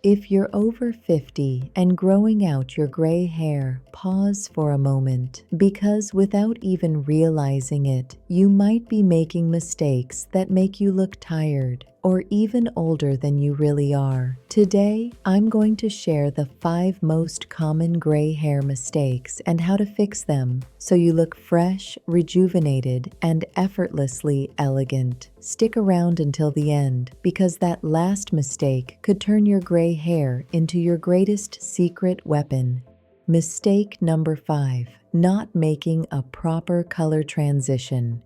If you're over 50 and growing out your gray hair, pause for a moment, because without even realizing it, you might be making mistakes that make you look tired or even older than you really are. Today, I'm going to share the 5 most common gray hair mistakes and how to fix them so you look fresh, rejuvenated, and effortlessly elegant. Stick around until the end, because that last mistake could turn your gray hair into your greatest secret weapon. Mistake number 5: not making a proper color transition.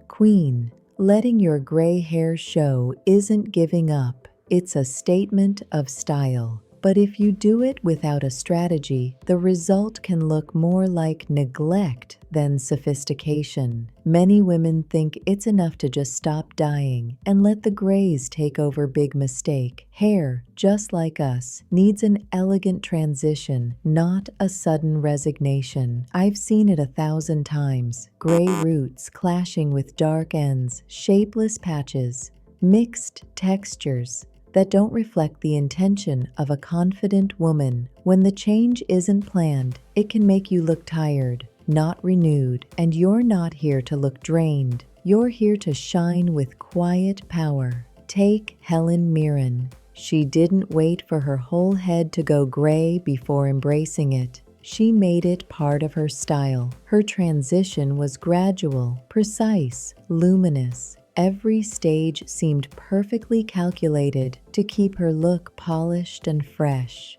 Queen, letting your gray hair show isn't giving up, it's a statement of style. But if you do it without a strategy, the result can look more like neglect than sophistication. Many women think it's enough to just stop dyeing and let the grays take over. Big mistake. Hair, just like us, needs an elegant transition, not a sudden resignation. I've seen it 1,000 times. Gray roots clashing with dark ends, shapeless patches, mixed textures that don't reflect the intention of a confident woman. When the change isn't planned, it can make you look tired, not renewed, and you're not here to look drained. You're here to shine with quiet power. Take Helen Mirren. She didn't wait for her whole head to go gray before embracing it. She made it part of her style. Her transition was gradual, precise, luminous. Every stage seemed perfectly calculated to keep her look polished and fresh.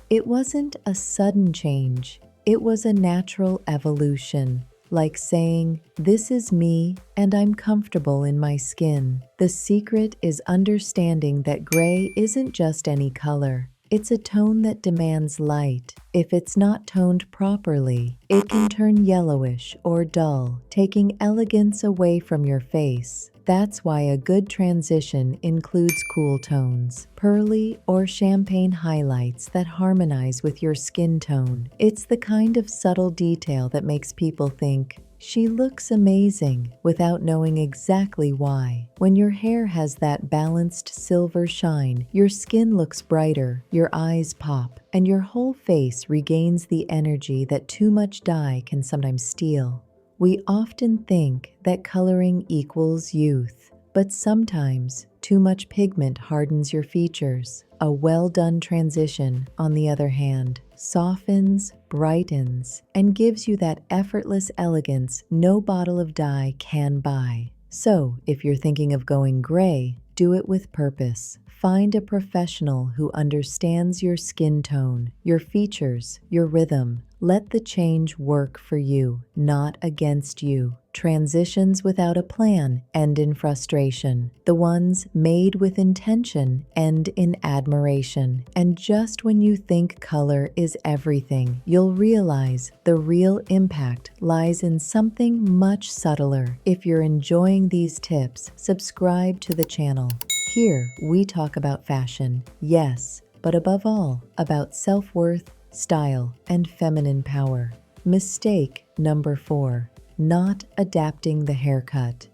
It wasn't a sudden change, it was a natural evolution, like saying, "This is me and I'm comfortable in my skin." The secret is understanding that gray isn't just any color. It's a tone that demands light. If it's not toned properly, it can turn yellowish or dull, taking elegance away from your face. That's why a good transition includes cool tones, pearly or champagne highlights that harmonize with your skin tone. It's the kind of subtle detail that makes people think, "She looks amazing," without knowing exactly why. When your hair has that balanced silver shine, your skin looks brighter, your eyes pop, and your whole face regains the energy that too much dye can sometimes steal. We often think that coloring equals youth, but sometimes too much pigment hardens your features. A well-done transition, on the other hand, softens, brightens, and gives you that effortless elegance no bottle of dye can buy. So, if you're thinking of going gray, do it with purpose. Find a professional who understands your skin tone, your features, your rhythm. Let the change work for you, not against you. Transitions without a plan end in frustration. The ones made with intention end in admiration. And just when you think color is everything, you'll realize the real impact lies in something much subtler. If you're enjoying these tips, subscribe to the channel. Here, we talk about fashion, yes, but above all, about self-worth, style, and feminine power. Mistake number 4: not adapting the haircut.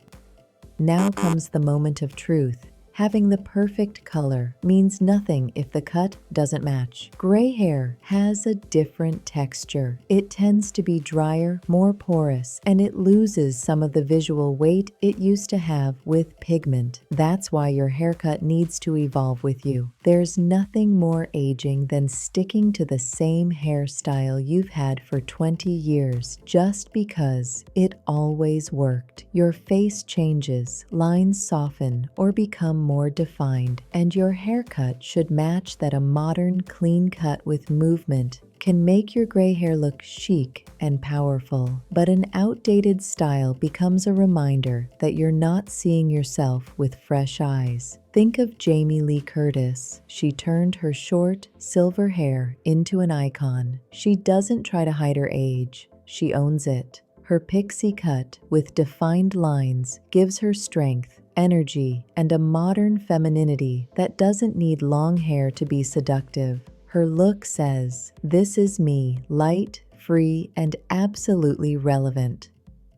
Now comes the moment of truth. Having the perfect color means nothing if the cut doesn't match. Gray hair has a different texture. It tends to be drier, more porous, and it loses some of the visual weight it used to have with pigment. That's why your haircut needs to evolve with you. There's nothing more aging than sticking to the same hairstyle you've had for 20 years just because it always worked. Your face changes, lines soften, or become more defined, and your haircut should match that. A modern, clean cut with movement can make your gray hair look chic and powerful, but an outdated style becomes a reminder that you're not seeing yourself with fresh eyes. Think of Jamie Lee Curtis. She turned her short, silver hair into an icon. She doesn't try to hide her age. She owns it. Her pixie cut with defined lines gives her strength, energy, and a modern femininity that doesn't need long hair to be seductive. Her look says, "This is me, light, free, and absolutely relevant."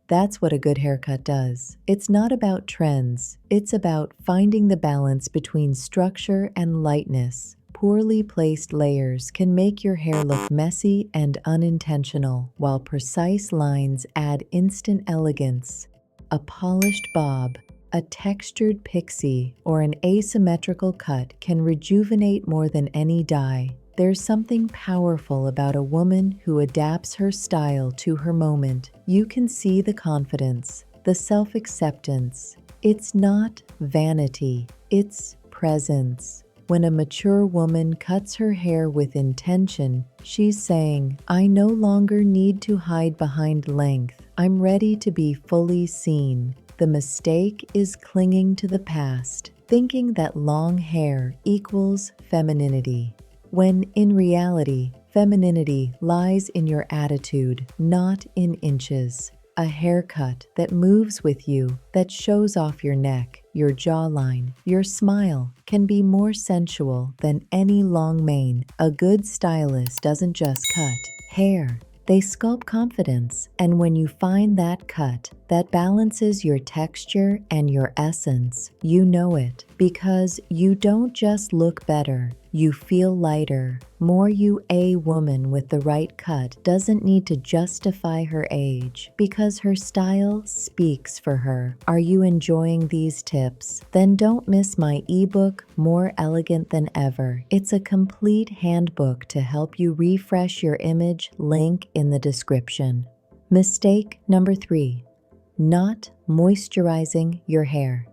That's what a good haircut does. It's not about trends. It's about finding the balance between structure and lightness, Poorly placed layers can make your hair look messy and unintentional, while precise lines add instant elegance. A polished bob, a textured pixie, or an asymmetrical cut can rejuvenate more than any dye. There's something powerful about a woman who adapts her style to her moment. You can see the confidence, the self-acceptance. It's not vanity, it's presence. When a mature woman cuts her hair with intention, she's saying, "I no longer need to hide behind length. I'm ready to be fully seen." The mistake is clinging to the past, thinking that long hair equals femininity, when in reality, femininity lies in your attitude, not in inches. A haircut that moves with you, that shows off your neck, your jawline, your smile, can be more sensual than any long mane. A good stylist doesn't just cut hair. They sculpt confidence, and when you find that cut that balances your texture and your essence, you know it, because you don't just look better, you feel lighter, more you. A woman with the right cut doesn't need to justify her age, because her style speaks for her. Are you enjoying these tips? Then don't miss my ebook, More Elegant Than Ever. It's a complete handbook to help you refresh your image, link in the description. Mistake number 3. Not moisturizing your hair.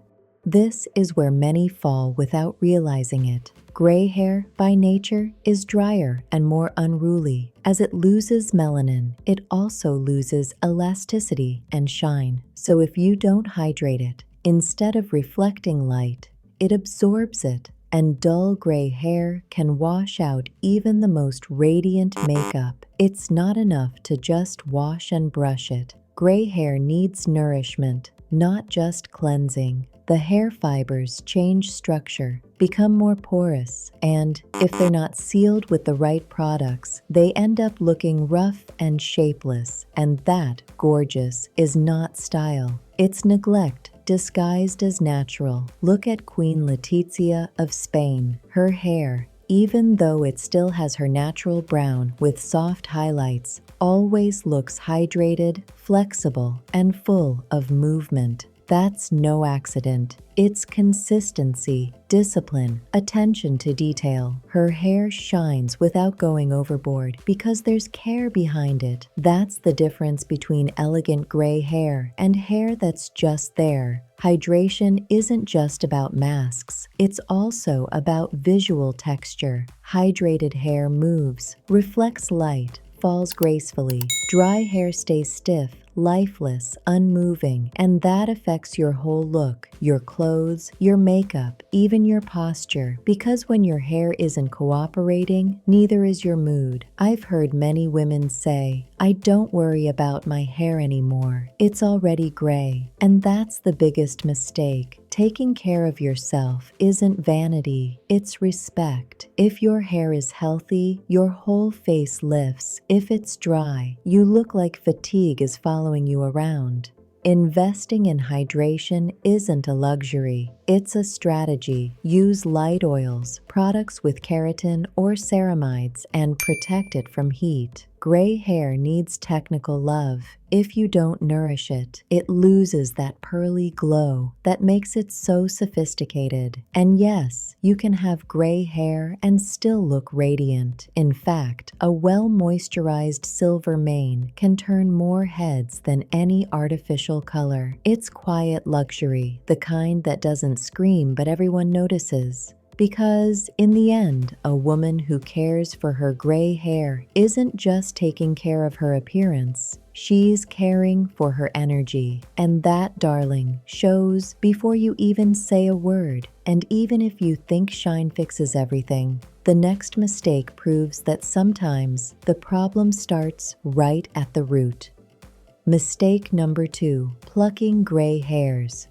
This is where many fall without realizing it. Gray hair, by nature, is drier and more unruly. As it loses melanin, it also loses elasticity and shine. So if you don't hydrate it, instead of reflecting light, it absorbs it. And dull gray hair can wash out even the most radiant makeup. It's not enough to just wash and brush it. Gray hair needs nourishment, not just cleansing. The hair fibers change structure, become more porous, and if they're not sealed with the right products, they end up looking rough and shapeless. And that, gorgeous, is not style. It's neglect disguised as natural. Look at Queen Letizia of Spain. Her hair, even though it still has her natural brown with soft highlights, always looks hydrated, flexible, and full of movement. That's no accident. It's consistency, discipline, attention to detail. Her hair shines without going overboard because there's care behind it. That's the difference between elegant gray hair and hair that's just there. Hydration isn't just about masks. It's also about visual texture. Hydrated hair moves, reflects light, falls gracefully. Dry hair stays stiff, lifeless, unmoving, and that affects your whole look, your clothes, your makeup, even your posture. Because when your hair isn't cooperating, neither is your mood. I've heard many women say, "I don't worry about my hair anymore. It's already gray." And that's the biggest mistake. Taking care of yourself isn't vanity, it's respect. If your hair is healthy, your whole face lifts. If it's dry, you look like fatigue is following you around. Investing in hydration isn't a luxury, it's a strategy. Use light oils, products with keratin or ceramides, and protect it from heat. Gray hair needs technical love. If you don't nourish it, it loses that pearly glow that makes it so sophisticated. And yes, you can have gray hair and still look radiant. In fact, a well-moisturized silver mane can turn more heads than any artificial color. It's quiet luxury, the kind that doesn't scream but everyone notices. Because in the end, a woman who cares for her gray hair isn't just taking care of her appearance, she's caring for her energy. And that, darling, shows before you even say a word. And even if you think shine fixes everything, the next mistake proves that sometimes the problem starts right at the root. Mistake number 2, plucking gray hairs.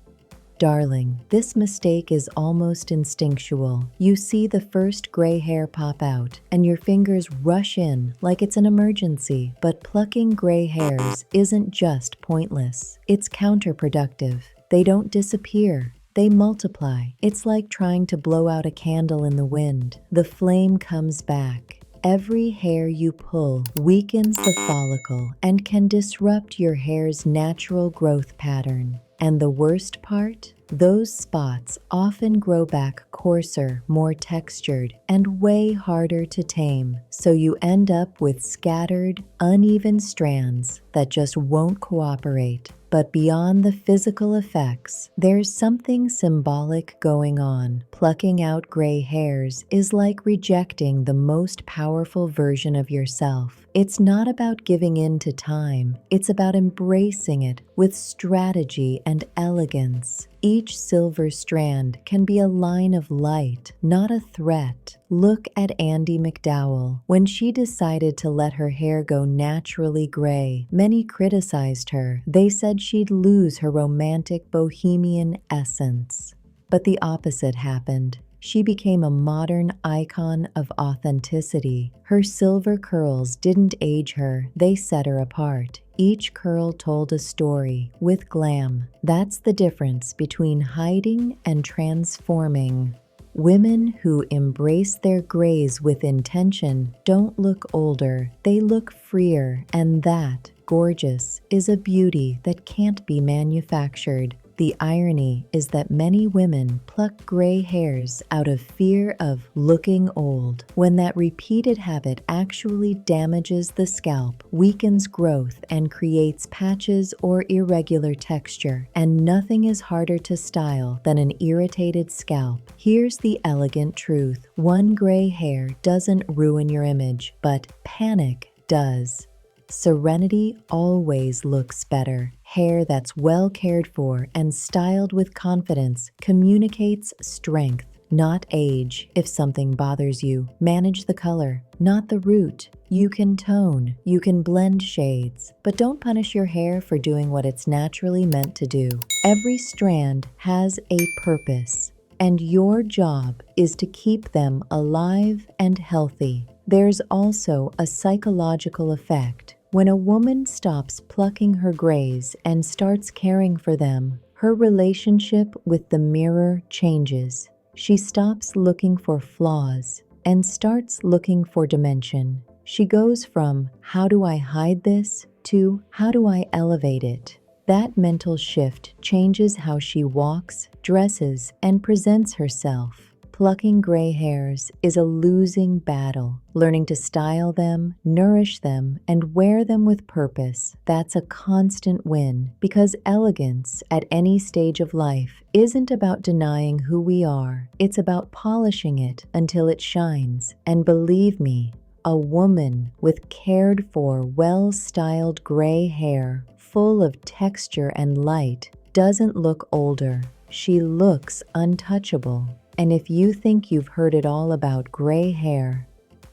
Darling, this mistake is almost instinctual. You see the first gray hair pop out, and your fingers rush in like it's an emergency. But plucking gray hairs isn't just pointless, it's counterproductive. They don't disappear, they multiply. It's like trying to blow out a candle in the wind. The flame comes back. Every hair you pull weakens the follicle and can disrupt your hair's natural growth pattern. And the worst part? Those spots often grow back coarser, more textured, and way harder to tame. So you end up with scattered, uneven strands that just won't cooperate. But beyond the physical effects, there's something symbolic going on. Plucking out gray hairs is like rejecting the most powerful version of yourself. It's not about giving in to time, it's about embracing it with strategy and elegance. Each silver strand can be a line of light, not a threat. Look at Andie MacDowell. When she decided to let her hair go naturally gray, many criticized her. They said she'd lose her romantic bohemian essence. But the opposite happened. She became a modern icon of authenticity. Her silver curls didn't age her, they set her apart. Each curl told a story with glam. That's the difference between hiding and transforming. Women who embrace their grays with intention don't look older, they look freer, and that, gorgeous, is a beauty that can't be manufactured. The irony is that many women pluck gray hairs out of fear of looking old, when that repeated habit actually damages the scalp, weakens growth, and creates patches or irregular texture. And nothing is harder to style than an irritated scalp. Here's the elegant truth. One gray hair doesn't ruin your image, but panic does. Serenity always looks better. Hair that's well cared for and styled with confidence communicates strength, not age. If something bothers you, manage the color, not the root. You can tone, you can blend shades, but don't punish your hair for doing what it's naturally meant to do. Every strand has a purpose, and your job is to keep them alive and healthy. There's also a psychological effect. When a woman stops plucking her grays and starts caring for them, her relationship with the mirror changes. She stops looking for flaws and starts looking for dimension. She goes from, "How do I hide this?" to, "How do I elevate it?" That mental shift changes how she walks, dresses, and presents herself. Plucking gray hairs is a losing battle. Learning to style them, nourish them, and wear them with purpose, that's a constant win, because elegance at any stage of life isn't about denying who we are. It's about polishing it until it shines. And believe me, a woman with cared for, well-styled gray hair, full of texture and light, doesn't look older. She looks untouchable. And if you think you've heard it all about gray hair,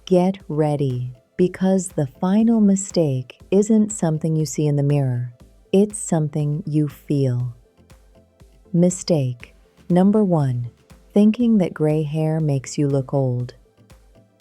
get ready, because the final mistake isn't something you see in the mirror. It's something you feel. Mistake number 1, thinking that gray hair makes you look old.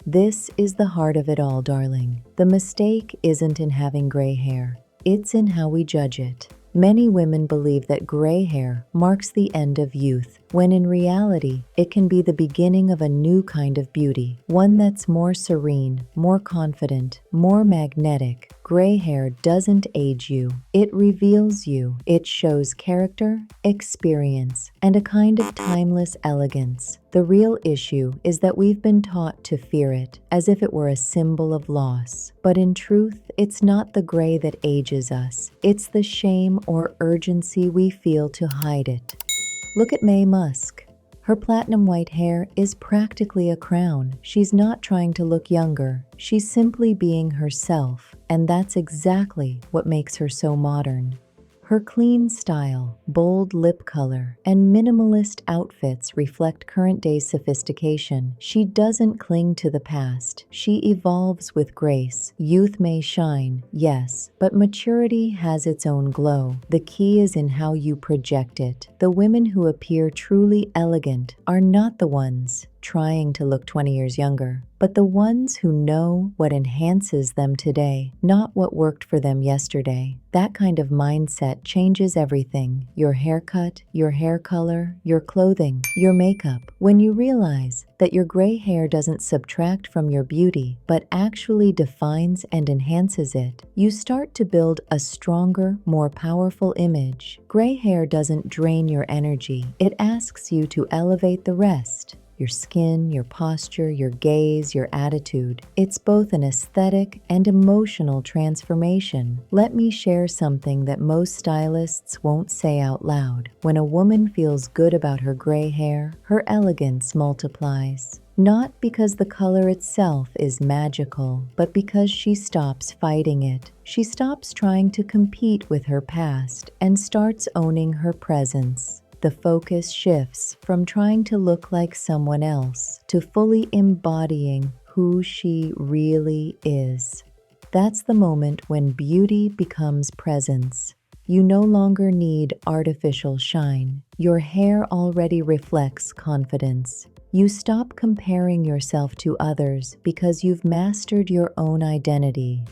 This is the heart of it all, darling. The mistake isn't in having gray hair. It's in how we judge it. Many women believe that gray hair marks the end of youth, when in reality, it can be the beginning of a new kind of beauty, one that's more serene, more confident, more magnetic. Gray hair doesn't age you. It reveals you. It shows character, experience, and a kind of timeless elegance. The real issue is that we've been taught to fear it, as if it were a symbol of loss. But in truth, it's not the gray that ages us. It's the shame or urgency we feel to hide it. Look at Mae Musk. Her platinum white hair is practically a crown. She's not trying to look younger. She's simply being herself, and that's exactly what makes her so modern. Her clean style, bold lip color, and minimalist outfits reflect current-day sophistication. She doesn't cling to the past. She evolves with grace. Youth may shine, yes, but maturity has its own glow. The key is in how you project it. The women who appear truly elegant are not the ones trying to look 20 years younger, but the ones who know what enhances them today, not what worked for them yesterday. That kind of mindset changes everything: your haircut, your hair color, your clothing, your makeup. When you realize that your gray hair doesn't subtract from your beauty, but actually defines and enhances it, you start to build a stronger, more powerful image. Gray hair doesn't drain your energy. It asks you to elevate the rest: your skin, your posture, your gaze, your attitude. It's both an aesthetic and emotional transformation. Let me share something that most stylists won't say out loud. When a woman feels good about her gray hair, her elegance multiplies. Not because the color itself is magical, but because she stops fighting it. She stops trying to compete with her past and starts owning her presence. The focus shifts from trying to look like someone else to fully embodying who she really is. That's the moment when beauty becomes presence. You no longer need artificial shine. Your hair already reflects confidence. You stop comparing yourself to others because you've mastered your own identity.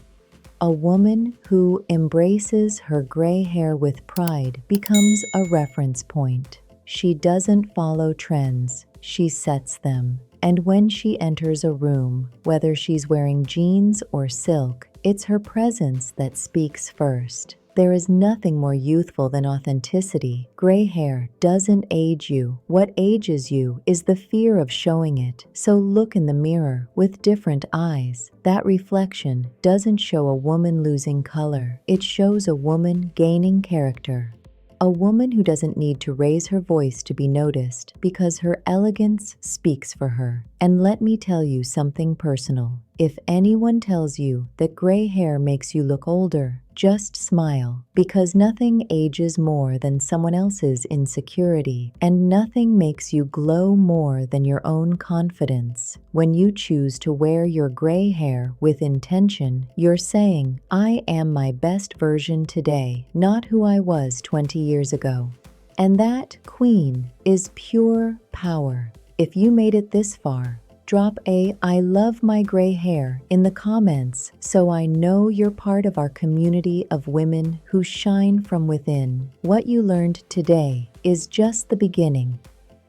A woman who embraces her gray hair with pride becomes a reference point. She doesn't follow trends, she sets them. And when she enters a room, whether she's wearing jeans or silk, it's her presence that speaks first. There is nothing more youthful than authenticity. Gray hair doesn't age you. What ages you is the fear of showing it. So look in the mirror with different eyes. That reflection doesn't show a woman losing color. It shows a woman gaining character. A woman who doesn't need to raise her voice to be noticed because her elegance speaks for her. And let me tell you something personal. If anyone tells you that gray hair makes you look older, just smile, because nothing ages more than someone else's insecurity, and nothing makes you glow more than your own confidence. When you choose to wear your gray hair with intention, you're saying, "I am my best version today, not who I was 20 years ago." And that, queen, is pure power. If you made it this far, drop a "I love my gray hair" in the comments so I know you're part of our community of women who shine from within. What you learned today is just the beginning.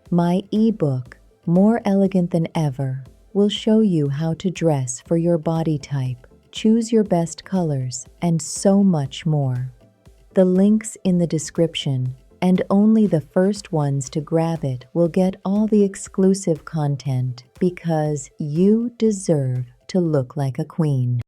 My ebook, More Elegant Than Ever, will show you how to dress for your body type, choose your best colors, and so much more. The link's in the description, and only the first ones to grab it will get all the exclusive content, because you deserve to look like a queen.